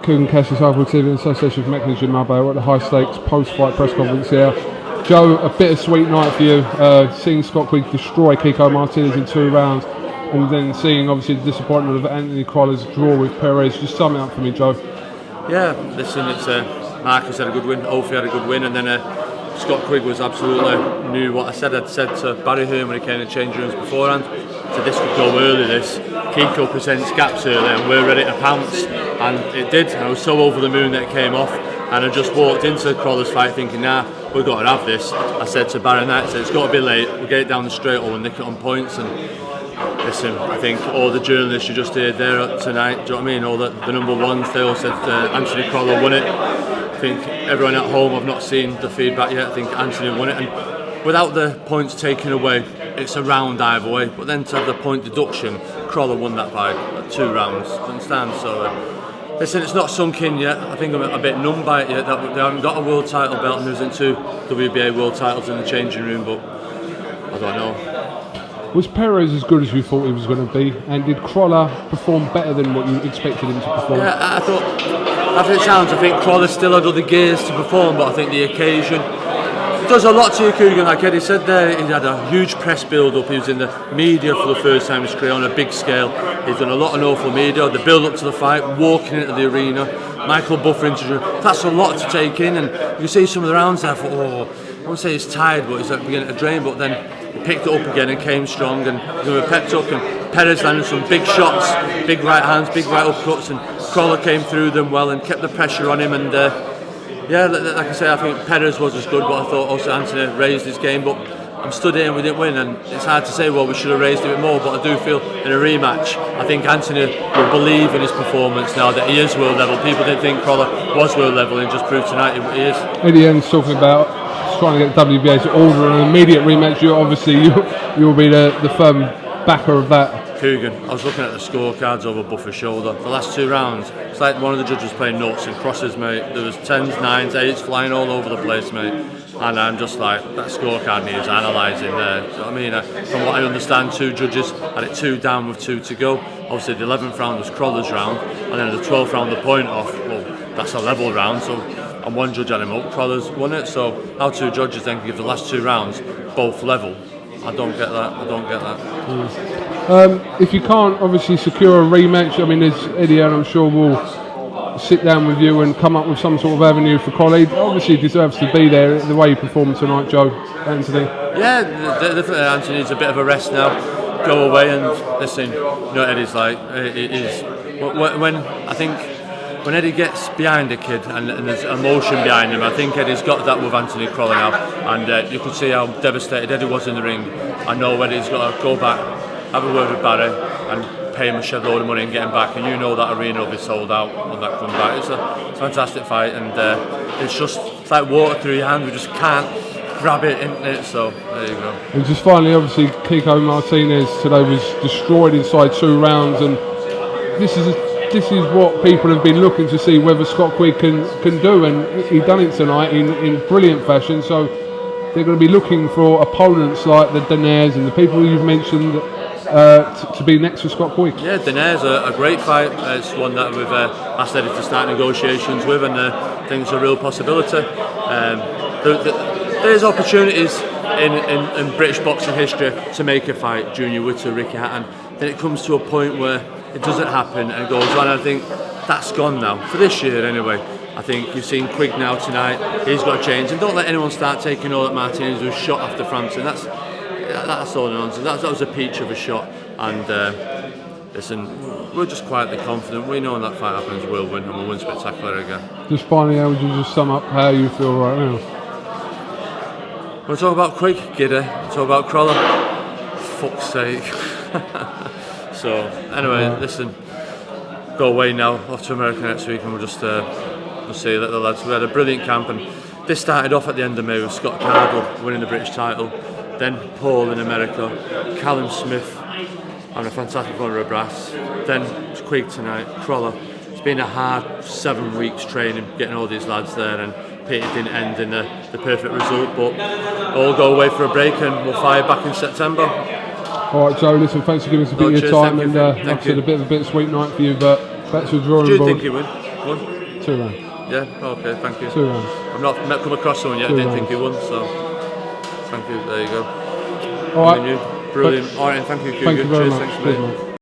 KUGAN CASSIUS TV in association with Mechanism Mobile at the high stakes post-fight press conference here. Joe, a bittersweet night for you, seeing Scott Quigg destroy Kiko Martinez in 2 rounds, and then seeing obviously the disappointment of Anthony Crolla's draw with Perez. Just sum it up for me, Joe. Yeah, listen, it's Marcus had a good win, Ophi had a good win, and then Scott Quigg was absolutely knew what I said. I'd said to Barry Hearn when he came in the change rooms beforehand, so this could go early. This Kiko presents gaps early, and we're ready to pounce, and it did. I was so over the moon that it came off, and I just walked into Crolla's fight thinking, nah, we've got to have this. I said to Barry Knight, it's got to be late. We'll get it down the straight or we'll nick it on points. And listen, I think all the journalists you just heard there tonight, do you know what I mean? All the number ones, they all said Anthony Crolla won it. I think everyone at home, I've not seen the feedback yet. I think Anthony won it, and without the points taken away, it's a round either way. But then to have the point deduction, Crolla won that by 2 rounds. Understand? So listen, it's not sunk in yet. I think I'm a bit numb by it yet. That they haven't got a world title belt, and there isn't 2 WBA world titles in the changing room. But I don't know. Was Perez as good as you thought he was going to be, and did Crolla perform better than what you expected him to perform? Yeah, I thought, as it sounds, I think Crolla still had other gears to perform, but I think the occasion, it does a lot to your KUGAN. Like Eddie said there, he had a huge press build-up. He was in the media for the first time in his career on a big scale. He's done a lot of awful media, the build-up to the fight, walking into the arena, Michael Buffer introduced. That's a lot to take in, and you see some of the rounds there, I thought, I won't say he's tired, but he's beginning to drain, but then he picked it up again and came strong, and they were pepped up, and Perez landed some big shots, big right hands, big right uppercuts, and Crolla came through them well and kept the pressure on him, and yeah, like I say, I think Perez was as good, but I thought also Anthony raised his game, but I'm stood here and we didn't win, and it's hard to say, well, we should have raised a bit more, but I do feel in a rematch, I think Anthony will believe in his performance now that he is world level. People didn't think Crolla was world level, and just proved tonight he is. Eddie N's talking about trying to get WBA to order an immediate rematch. You'll be the firm backer of that. KUGAN, I was looking at the scorecards over Buffer's shoulder. The last 2 rounds, it's like one of the judges playing noughts and crosses, mate. There was 10s, 9s, 8s flying all over the place, mate. And I'm just like, that scorecard needs analysing there. Do you know what I mean? From what I understand, 2 judges had it 2 down with 2 to go. Obviously, the 11th round was Crolla's round, and then the 12th round, the point off. Well, that's a level round, so. And 1 judge had him up, Crolla's won it, so how 2 judges then can give the last 2 rounds both level? I don't get that. If you can't obviously secure a rematch, I mean, there's Eddie, and I'm sure will sit down with you and come up with some sort of avenue for Crolla. He obviously deserves to be there the way he performed tonight, Joe, Anthony. Yeah, definitely Anthony needs a bit of a rest now. Go away and listen, you know what Eddie's like. It is, when Eddie gets behind a kid and there's emotion behind him, I think Eddie's got that with Anthony Crolla now, and you could see how devastated Eddie was in the ring. I know Eddie's got to go back, have a word with Barry, and pay him a shed load of money and get him back, and you know that arena will be sold out when that comes back. It's a fantastic fight, and it's like water through your hand. We just can't grab it, isn't it? So there you go. And just finally, obviously, Kiko Martinez today was destroyed inside 2 rounds, and this is what people have been looking to see whether Scott Quigg can do, and he done it tonight in brilliant fashion. So they're going to be looking for opponents like the Daenerys and the people you've mentioned to be next to Scott Quigg. Yeah, Daenerys a great fight. It's one that we've asked Eddie to start negotiations with, and I think it's a real possibility. There's opportunities in British boxing history to make a fight, Junior Witter, Ricky Hatton. Then it comes to a point where it doesn't happen and it goes on. I think that's gone now, for this year anyway. I think you've seen Quigg now tonight, he's got to change, and don't let anyone start taking all that Martinez was shot after Frampton. That's all nonsense. That was a peach of a shot, and listen, we're just quietly confident. We know when that fight happens we'll win, and we'll win spectacular again. Just finally, how would you just sum up how you feel right now? When we talk about Quigg, giddy. Talk about Crolla, fuck's sake. So anyway, listen, go away now, off to America next week, and we'll just we'll see the lads. We had a brilliant camp, and this started off at the end of May with Scott Cardle winning the British title, then Paul in America, Callum Smith and a fantastic runner of brass, then Quigg tonight, Crolla. It's been a hard 7 weeks training, getting all these lads there, and it didn't end in the perfect result, but we'll all go away for a break and we'll fire back in September. Alright Joe, listen, thanks for giving us a bit of your time, and like I said, a bit of a bittersweet night for you, but back to the drawing board. Do you think he would? won? 2 rounds. Yeah, okay, thank you. 2 rounds. I've not come across someone yet, I didn't think he won, so thank you, there you go. Alright. Brilliant. Alright, thank you, KUGAN. Thank you very Cheers, much. thanks, Cheers, mate. mate.